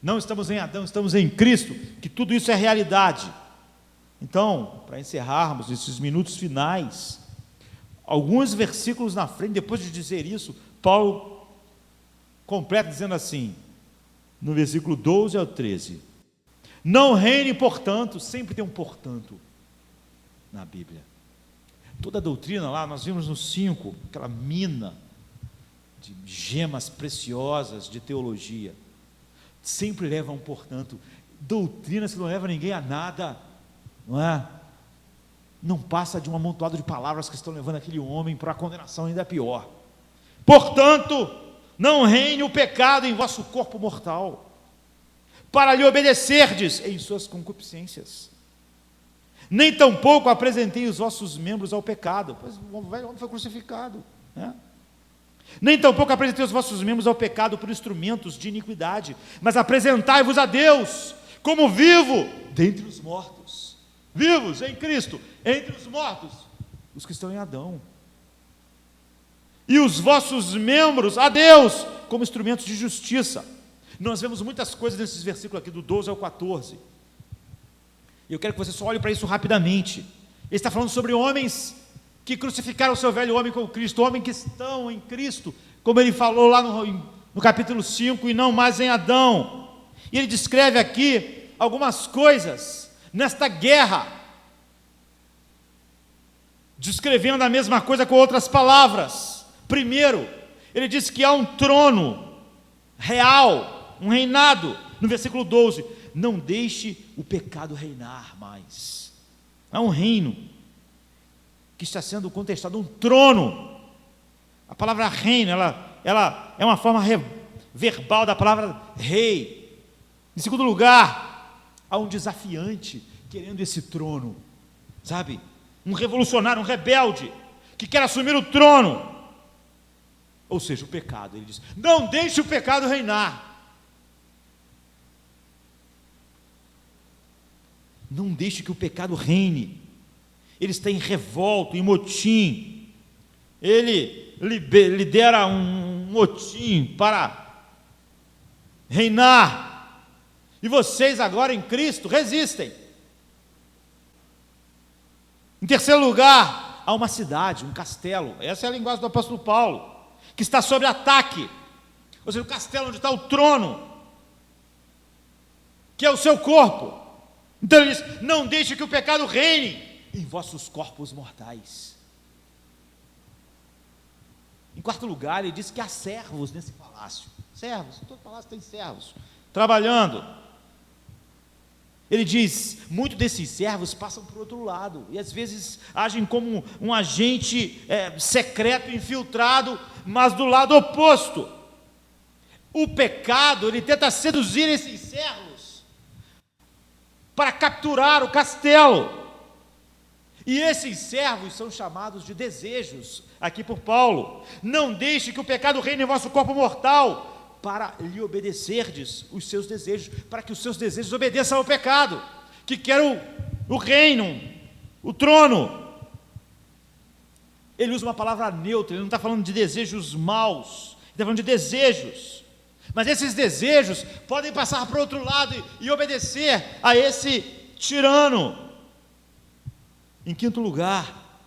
Não estamos em Adão, estamos em Cristo, que tudo isso é realidade. Então, para encerrarmos esses minutos finais, alguns versículos na frente, depois de dizer isso, Paulo completa dizendo assim, no versículo 12 ao 13: não reine, portanto. Sempre tem um portanto na Bíblia. Toda a doutrina lá, nós vimos no 5, aquela mina de gemas preciosas de teologia, sempre leva um portanto. Doutrinas que não levam ninguém a nada, não é? Não passa de um amontoado de palavras que estão levando aquele homem para a condenação ainda pior. Portanto, não reine o pecado em vosso corpo mortal, para lhe obedecerdes em suas concupiscências. Nem tampouco apresentei os vossos membros ao pecado, pois o velho homem foi crucificado, né? Nem tampouco apresentei os vossos membros ao pecado por instrumentos de iniquidade, mas apresentai-vos a Deus como vivo dentre os mortos, vivos em Cristo, entre os mortos, os que estão em Adão. E os vossos membros a Deus, como instrumentos de justiça. Nós vemos muitas coisas nesses versículos aqui, do 12 ao 14. E eu quero que você só olhe para isso rapidamente. Ele está falando sobre homens que crucificaram o seu velho homem com Cristo, homens que estão em Cristo, como ele falou lá no capítulo 5, e não mais em Adão. E ele descreve aqui algumas coisas nesta guerra, descrevendo a mesma coisa com outras palavras. Primeiro, ele diz que há um trono real, um reinado. No versículo 12, não deixe o pecado reinar mais. Há um reino que está sendo contestado, um trono. A palavra reino, ela é uma forma verbal da palavra rei. Em segundo lugar, há um desafiante querendo esse trono, sabe? Um revolucionário, um rebelde, que quer assumir o trono. Ou seja, o pecado. Ele diz, não deixe o pecado reinar. Não deixe que o pecado reine. Ele está em revolta, em motim. Ele lidera um motim para reinar. E vocês agora em Cristo resistem. Em terceiro lugar, há uma cidade, um castelo. Essa é a linguagem do apóstolo Paulo, que está sob ataque. Ou seja, o castelo onde está o trono, que é o seu corpo. Então ele diz, não deixe que o pecado reine em vossos corpos mortais. Em quarto lugar, ele diz que há servos nesse palácio. Servos, todo palácio tem servos, trabalhando. Ele diz, muitos desses servos passam para o outro lado, e às vezes agem como um agente secreto, infiltrado, mas do lado oposto. O pecado, ele tenta seduzir esses servos, para capturar o castelo. E esses servos são chamados de desejos, aqui por Paulo. Não deixe que o pecado reine em vosso corpo mortal, para lhe obedecerdes os seus desejos, para que os seus desejos obedeçam ao pecado, que quer o reino, o trono. Ele usa uma palavra neutra, ele não está falando de desejos maus, ele está falando de desejos. Mas esses desejos podem passar para o outro lado e obedecer a esse tirano. Em quinto lugar,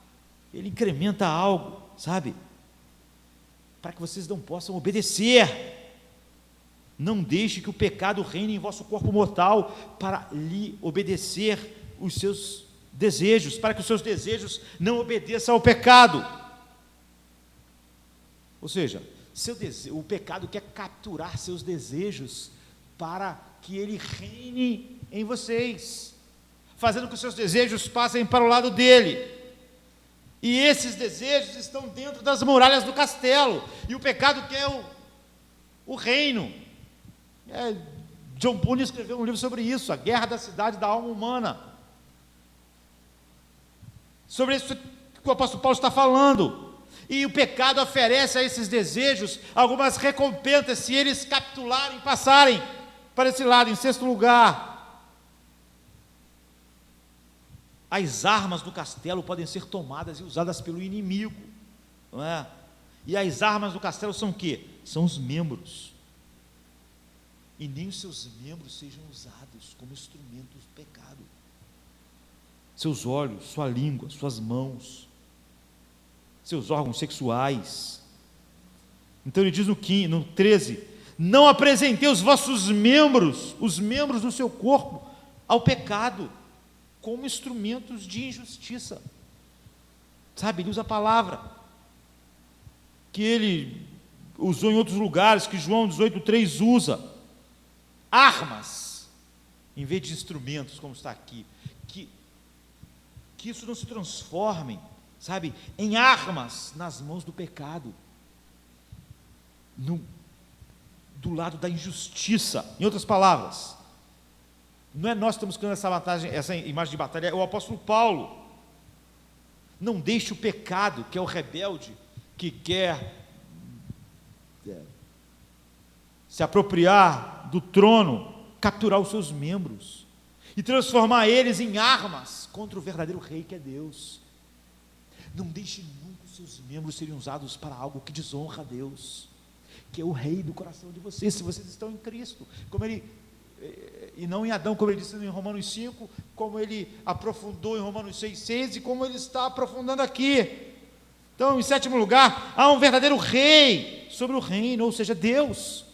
ele incrementa algo, sabe? Para que vocês não possam obedecer. Não deixe que o pecado reine em vosso corpo mortal, para lhe obedecer os seus desejos, para que os seus desejos não obedeçam ao pecado. Ou seja, o pecado quer capturar seus desejos para que ele reine em vocês, fazendo com que os seus desejos passem para o lado dele. E esses desejos estão dentro das muralhas do castelo, e o pecado quer o reino. John Bunyan escreveu um livro sobre isso, A Guerra da Cidade da Alma Humana. Sobre isso que o apóstolo Paulo está falando. E o pecado oferece a esses desejos algumas recompensas, se eles capitularem, passarem para esse lado. Em sexto lugar, as armas do castelo podem ser tomadas e usadas pelo inimigo, não é? E as armas do castelo são o quê? São os membros. E nem os seus membros sejam usados como instrumentos do pecado. Seus olhos, sua língua, suas mãos, seus órgãos sexuais. Então ele diz no 13, não apresentei os vossos membros, os membros do seu corpo, ao pecado, como instrumentos de injustiça. Sabe, ele usa a palavra que ele usou em outros lugares, que João 18,3 usa. Armas, em vez de instrumentos, como está aqui, que isso não se transforme, sabe, em armas nas mãos do pecado, do lado da injustiça. Em outras palavras, não é nós que estamos criando essa imagem de batalha, é o apóstolo Paulo. Não deixe o pecado, que é o rebelde, que quer se apropriar do trono, capturar os seus membros. e transformar eles em armas contra o verdadeiro rei que é Deus. Não deixe nunca os seus membros serem usados para algo que desonra a Deus, que é o rei do coração de vocês, se vocês estão em Cristo, como ele, e não em Adão, como ele disse em Romanos 5, como ele aprofundou em Romanos 6,6 e como ele está aprofundando aqui. Então, em sétimo lugar, há um verdadeiro rei sobre o reino, ou seja, Deus.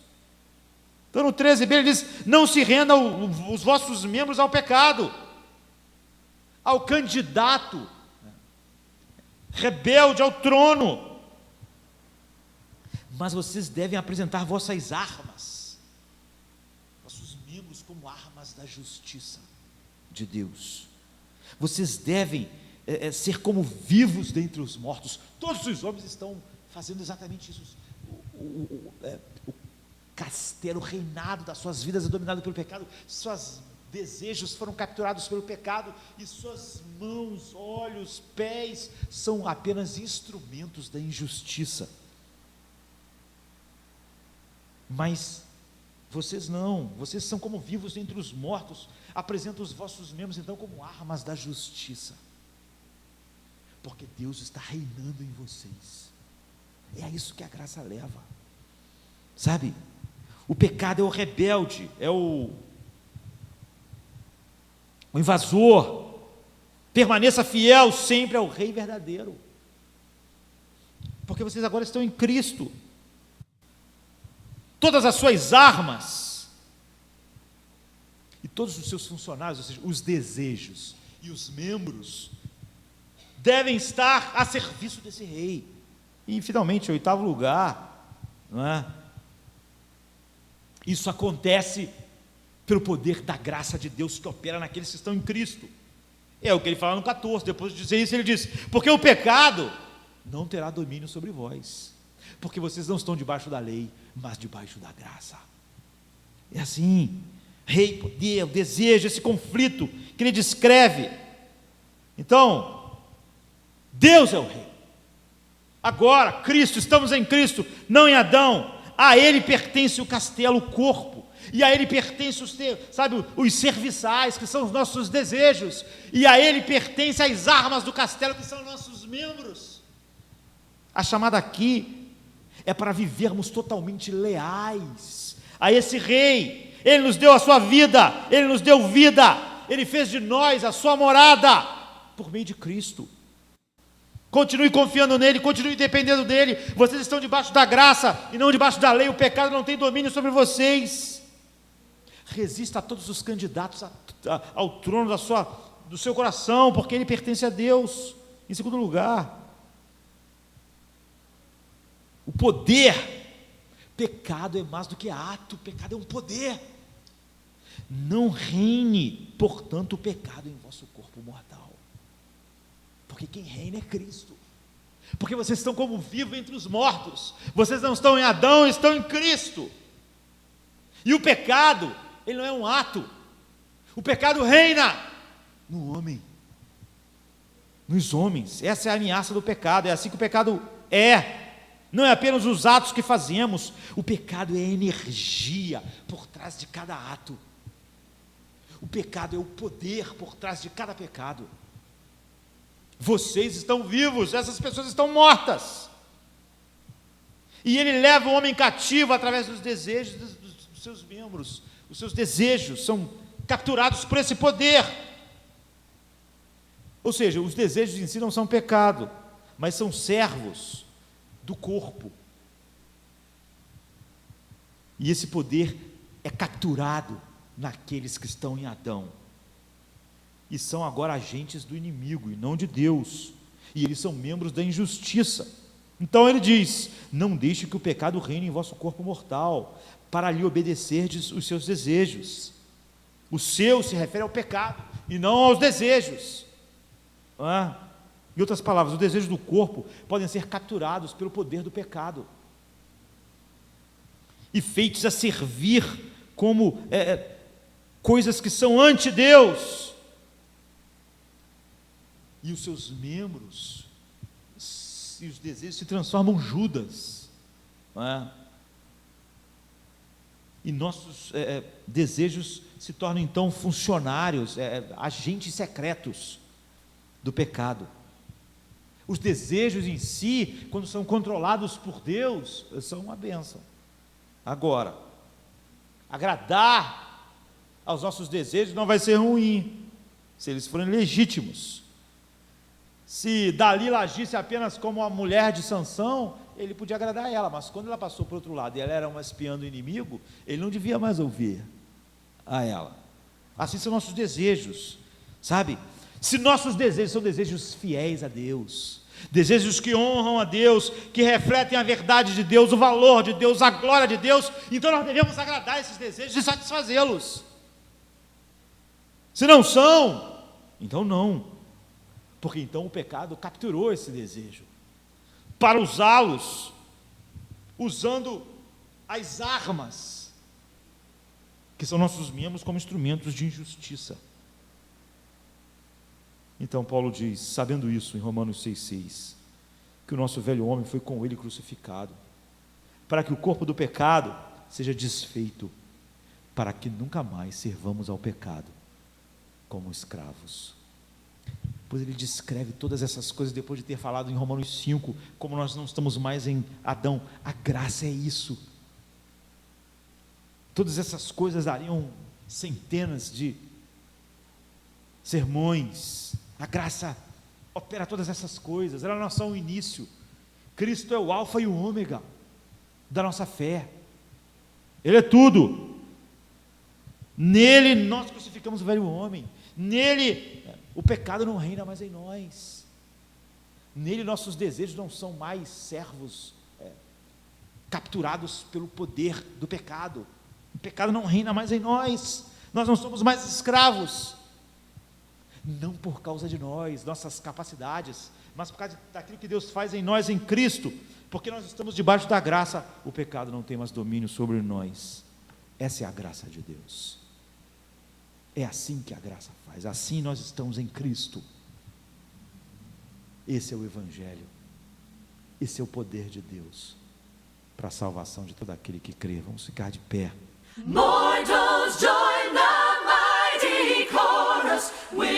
Então no 13b ele diz: não se rendam os vossos membros ao pecado, ao candidato rebelde ao trono, mas vocês devem apresentar vossas armas, vossos membros como armas da justiça de Deus. Vocês devem ser como vivos dentre os mortos. Todos os homens estão fazendo exatamente isso. O castelo, o reinado das suas vidas é dominado pelo pecado, seus desejos foram capturados pelo pecado, e suas mãos, olhos, pés são apenas instrumentos da injustiça. Mas vocês não, vocês são como vivos entre os mortos, apresentam os vossos membros então como armas da justiça, porque Deus está reinando em vocês. É a isso que a graça leva, sabe? O pecado é o rebelde, é o invasor. Permaneça fiel sempre ao Rei verdadeiro, porque vocês agora estão em Cristo. Todas as suas armas e todos os seus funcionários, ou seja, os desejos e os membros, devem estar a serviço desse rei. E finalmente, em oitavo lugar, não é? Isso acontece pelo poder da graça de Deus que opera naqueles que estão em Cristo. É o que ele fala no 14, depois de dizer isso ele diz: porque o pecado não terá domínio sobre vós, porque vocês não estão debaixo da lei, mas debaixo da graça. É assim, rei, poder, o desejo, esse conflito que ele descreve. Então, Deus é o rei. Agora, Cristo, estamos em Cristo, não em Adão. A ele pertence o castelo, o corpo, e a ele pertence os serviçais, que são os nossos desejos, e a ele pertence as armas do castelo, que são nossos membros. A chamada aqui é para vivermos totalmente leais a esse rei. Ele nos deu a sua vida, ele nos deu vida, ele fez de nós a sua morada, por meio de Cristo. Continue confiando nele, continue dependendo dele. Vocês estão debaixo da graça e não debaixo da lei. O pecado não tem domínio sobre vocês. Resista a todos os candidatos ao trono do seu coração, porque ele pertence a Deus. Em segundo lugar, o poder. Pecado é mais do que ato, pecado é um poder. Não reine, portanto, o pecado em vosso corpo mortal, porque quem reina é Cristo. Porque vocês estão como vivos entre os mortos, vocês não estão em Adão, estão em Cristo. E o pecado, ele não é um ato, o pecado reina no homem, nos homens. Essa é a ameaça do pecado, é assim que o pecado é. Não é apenas os atos que fazemos, o pecado é a energia por trás de cada ato. O pecado é o poder por trás de cada pecado. Vocês estão vivos, essas pessoas estão mortas. E ele leva o homem cativo através dos desejos dos seus membros. Os seus desejos são capturados por esse poder. Ou seja, os desejos em si não são pecado, mas são servos do corpo. E esse poder é capturado naqueles que estão em Adão. E são agora agentes do inimigo e não de Deus. E eles são membros da injustiça. Então ele diz: não deixe que o pecado reine em vosso corpo mortal, para lhe obedecerdes os seus desejos. O seu se refere ao pecado e não aos desejos. Em outras palavras, os desejos do corpo podem ser capturados pelo poder do pecado e feitos a servir como coisas que são ante Deus. E os seus membros e os desejos se transformam Judas, E nossos desejos se tornam então funcionários, agentes secretos do pecado. Os desejos em si, quando são controlados por Deus, são uma bênção. Agora, agradar aos nossos desejos não vai ser ruim, se eles forem legítimos. Se Dalila agisse apenas como a mulher de Sansão, ele podia agradar a ela, mas quando ela passou para o outro lado e ela era uma espiã do inimigo, ele não devia mais ouvir a ela. Assim são nossos desejos, sabe? Se nossos desejos são desejos fiéis a Deus, desejos que honram a Deus, que refletem a verdade de Deus, o valor de Deus, a glória de Deus, então nós devemos agradar esses desejos e satisfazê-los. Se não são, então não, porque então o pecado capturou esse desejo para usá-los, usando as armas que são nossos membros como instrumentos de injustiça. Então Paulo diz, sabendo isso em Romanos 6,6, que o nosso velho homem foi com ele crucificado, para que o corpo do pecado seja desfeito, para que nunca mais servamos ao pecado como escravos. Pois ele descreve todas essas coisas depois de ter falado em Romanos 5, como nós não estamos mais em Adão. A graça é isso. Todas essas coisas dariam centenas de sermões. A graça opera todas essas coisas, ela não é só o início. Cristo é o alfa e o ômega da nossa fé. Ele é tudo. Nele nós crucificamos o velho homem. Nele o pecado não reina mais em nós. Nele nossos desejos não são mais servos capturados pelo poder do pecado. O pecado não reina mais em nós. Nós não somos mais escravos. Não por causa de nós, nossas capacidades, mas por causa daquilo que Deus faz em nós, em Cristo. Porque nós estamos debaixo da graça, o pecado não tem mais domínio sobre nós. Essa é a graça de Deus. É assim que a graça faz, assim nós estamos em Cristo. Esse é o Evangelho, esse é o poder de Deus para a salvação de todo aquele que crê. Vamos ficar de pé. Mortals join the mighty chorus with